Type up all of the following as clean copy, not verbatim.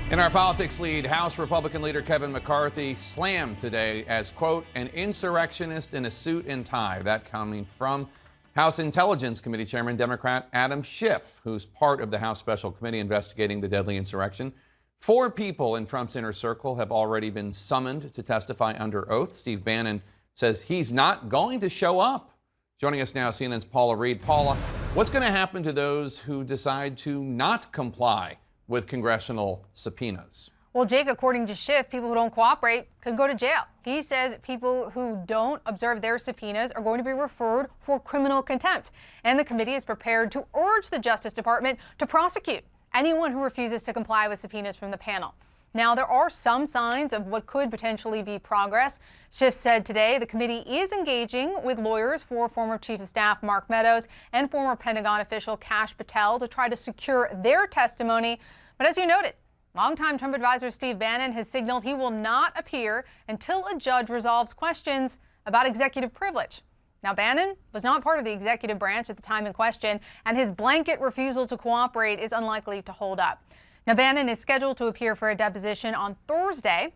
In our politics lead, House Republican leader Kevin McCarthy slammed today as, quote, an insurrectionist in a suit and tie. That coming from House Intelligence Committee Chairman Democrat Adam Schiff, who's part of the House Special Committee investigating the deadly insurrection. 4 people in Trump's inner circle have already been summoned to testify under oath. Steve Bannon says he's not going to show up. Joining us now, CNN's Paula Reed. Paula, what's going to happen to those who decide to not comply with congressional subpoenas? Well, Jake, according to Schiff, people who don't cooperate could go to jail. He says people who don't observe their subpoenas are going to be referred for criminal contempt. And the committee is prepared to urge the Justice Department to prosecute anyone who refuses to comply with subpoenas from the panel. Now, there are some signs of what could potentially be progress. Schiff said today the committee is engaging with lawyers for former Chief of Staff Mark Meadows and former Pentagon official Kash Patel to try to secure their testimony. But as you noted, longtime Trump advisor Steve Bannon has signaled he will not appear until a judge resolves questions about executive privilege. Now, Bannon was not part of the executive branch at the time in question, and his blanket refusal to cooperate is unlikely to hold up. Now, Bannon is scheduled to appear for a deposition on Thursday.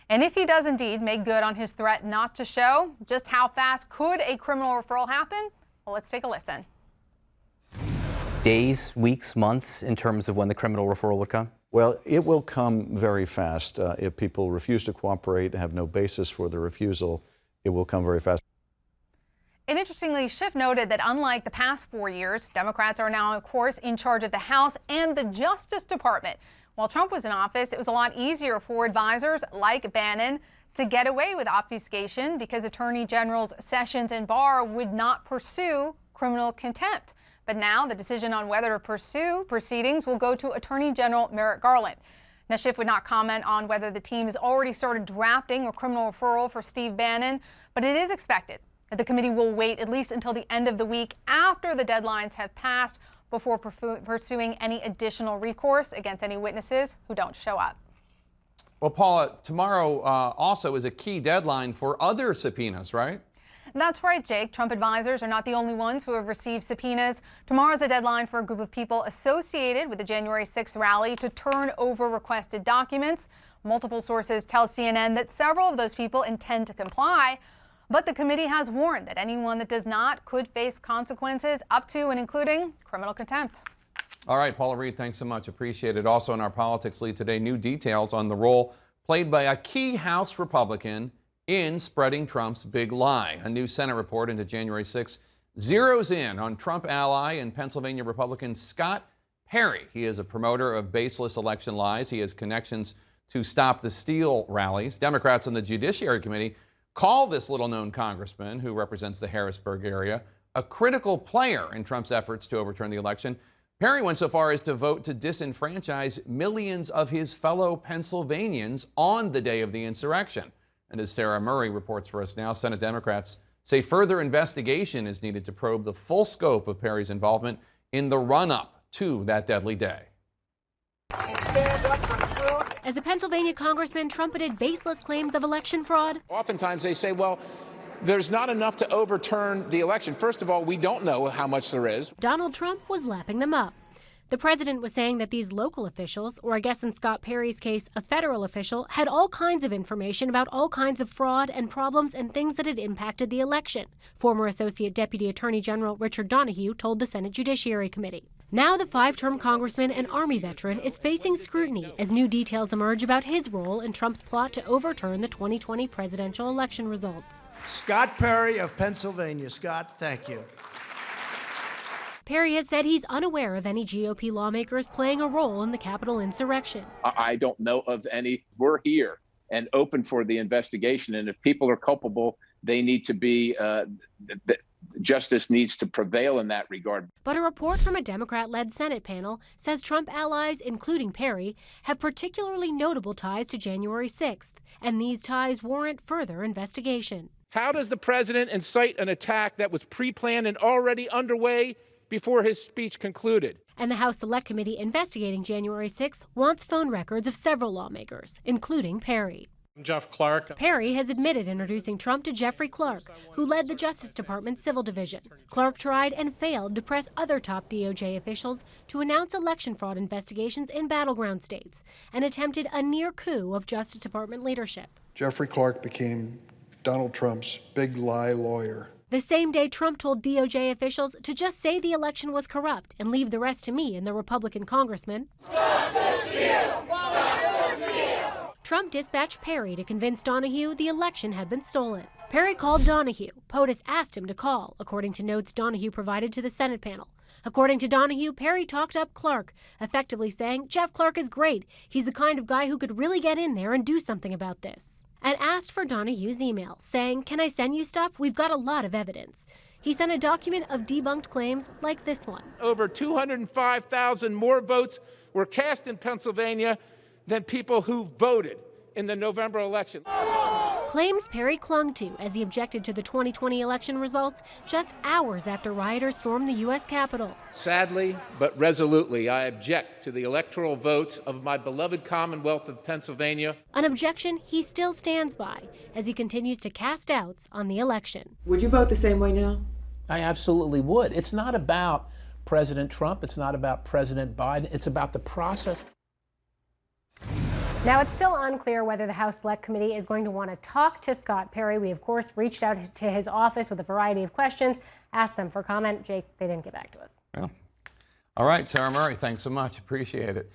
And if he does indeed make good on his threat not to show, just how fast could a criminal referral happen? Well, let's take a listen. Days, weeks, months in terms of when the criminal referral would come? Well, it will come very fast. If people refuse to cooperate, have no basis for the refusal, it will come very fast. And interestingly, Schiff noted that unlike the past 4 years, Democrats are now, of course, in charge of the House and the Justice Department. While Trump was in office, it was a lot easier for advisors like Bannon to get away with obfuscation because Attorney Generals Sessions and Barr would not pursue criminal contempt. But now the decision on whether to pursue proceedings will go to Attorney General Merrick Garland. Now, Schiff would not comment on whether the team has already started drafting a criminal referral for Steve Bannon, but it is expected that the committee will wait at least until the end of the week after the deadlines have passed before pursuing any additional recourse against any witnesses who don't show up. Well, Paula, tomorrow also is a key deadline for other subpoenas, right? That's right, Jake. Trump advisors are not the only ones who have received subpoenas. Tomorrow's a deadline for a group of people associated with the January 6th rally to turn over requested documents. Multiple sources tell CNN that several of those people intend to comply. But the committee has warned that anyone that does not could face consequences up to and including criminal contempt. All right, Paula Reed, thanks so much. Appreciate it. Also in our politics lead today, new details on the role played by a key House Republican in spreading Trump's big lie. A new Senate report into January 6th zeroes in on Trump ally and Pennsylvania Republican Scott Perry. He is a promoter of baseless election lies. He has connections to Stop the Steal rallies. Democrats on the Judiciary Committee call this little-known congressman, who represents the Harrisburg area, a critical player in Trump's efforts to overturn the election. Perry went so far as to vote to disenfranchise millions of his fellow Pennsylvanians on the day of the insurrection. And as Sarah Murray reports for us now, Senate Democrats say further investigation is needed to probe the full scope of Perry's involvement in the run-up to that deadly day. As a Pennsylvania congressman trumpeted baseless claims of election fraud. Oftentimes they say, well, there's not enough to overturn the election. First of all, we don't know how much there is. Donald Trump was lapping them up. The president was saying that these local officials, or I guess in Scott Perry's case, a federal official, had all kinds of information about all kinds of fraud and problems and things that had impacted the election. Former Associate Deputy Attorney General Richard Donoghue told the Senate Judiciary Committee. Now the 5-term congressman and Army veteran is facing scrutiny as new details emerge about his role in Trump's plot to overturn the 2020 presidential election results. Scott Perry of Pennsylvania. Scott, thank you. Perry has said he's unaware of any GOP lawmakers playing a role in the Capitol insurrection. I don't know of any. We're here and open for the investigation. And if people are culpable, they need to be, justice needs to prevail in that regard. But a report from a Democrat-led Senate panel says Trump allies, including Perry, have particularly notable ties to January 6th. And these ties warrant further investigation. How does the president incite an attack that was pre-planned and already underway before his speech concluded? And the House Select Committee investigating January 6th wants phone records of several lawmakers, including Perry. Jeff Clark. Perry has admitted introducing Trump to Jeffrey Clark, who led the Justice Department's Civil Division. Clark tried and failed to press other top DOJ officials to announce election fraud investigations in battleground states and attempted a near coup of Justice Department leadership. Jeffrey Clark became Donald Trump's big lie lawyer. The same day Trump told DOJ officials to just say the election was corrupt and leave the rest to me and the Republican congressman. Stop the steal! Stop the steal! Trump dispatched Perry to convince Donahue the election had been stolen. Perry called Donahue. POTUS asked him to call, according to notes Donahue provided to the Senate panel. According to Donahue, Perry talked up Clark, effectively saying, Jeff Clark is great. He's the kind of guy who could really get in there and do something about this. And asked for Donahue's email, saying, can I send you stuff? We've got a lot of evidence. He sent a document of debunked claims like this one. Over 205,000 more votes were cast in Pennsylvania than people who voted in the November election. Claims Perry clung to as he objected to the 2020 election results just hours after rioters stormed the U.S. Capitol. Sadly, but resolutely, I object to the electoral votes of my beloved Commonwealth of Pennsylvania. An objection he still stands by as he continues to cast doubts on the election. Would you vote the same way now? I absolutely would. It's not about President Trump. It's not about President Biden. It's about the process. Now, it's still unclear whether the House Select Committee is going to want to talk to Scott Perry. We, of course, reached out to his office with a variety of questions, asked them for comment. Jake, they didn't get back to us. Well, all right, Sarah Murray, thanks so much. Appreciate it.